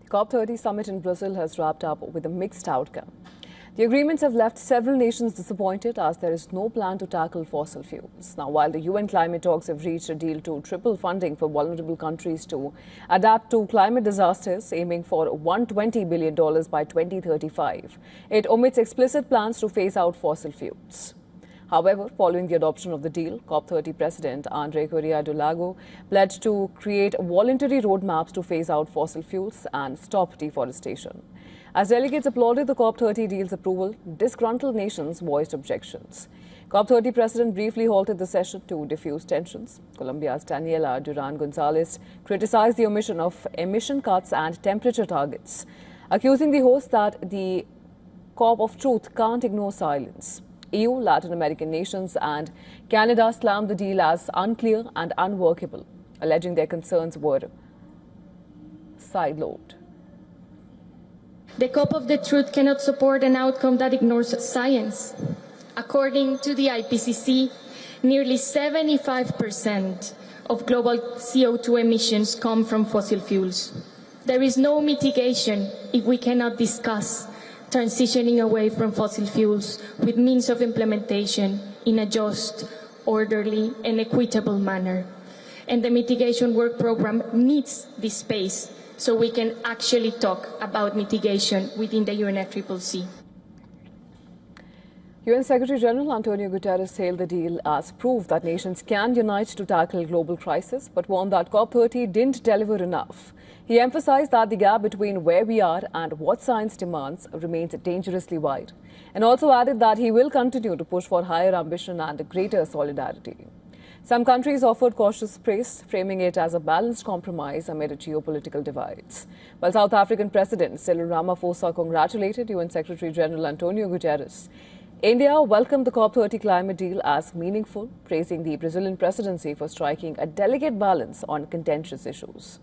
Cop30 summit in Brazil has wrapped up with a mixed outcome. The agreements have left several nations disappointed as there is no plan to tackle fossil fuels. Now, while the UN climate talks have reached a deal to triple funding for vulnerable countries to adapt to climate disasters, aiming for $120 billion by 2035, it omits explicit plans to phase out fossil fuels. However, following the adoption of the deal, Cop30 President André Correa do Lago pledged to create voluntary roadmaps to phase out fossil fuels and stop deforestation. As delegates applauded the Cop30 deal's approval, disgruntled nations voiced objections. Cop30 President briefly halted the session to diffuse tensions. Colombia's Daniela Duran Gonzalez criticized the omission of emission cuts and temperature targets, accusing the host that the Cop of Truth can't ignore silence. EU, Latin American nations and Canada slammed the deal as unclear and unworkable, alleging their concerns were sideload. The Cop of the Truth cannot support an outcome that ignores science. According to the IPCC, nearly 75% of global CO2 emissions come from fossil fuels. There is no mitigation if we cannot discuss transitioning away from fossil fuels with means of implementation in a just, orderly, and equitable manner. And the mitigation work program needs this space so we can actually talk about mitigation within the UNFCCC. UN Secretary General Antonio Guterres hailed the deal as proof that nations can unite to tackle global crisis, but warned that Cop30 didn't deliver enough. He emphasized that the gap between where we are and what science demands remains dangerously wide, and also added that he will continue to push for higher ambition and greater solidarity. Some countries offered cautious praise, framing it as a balanced compromise amid geopolitical divides. While South African President Cyril Ramaphosa congratulated UN Secretary General Antonio Guterres, India welcomed the Cop30 climate deal as meaningful, praising the Brazilian presidency for striking a delicate balance on contentious issues.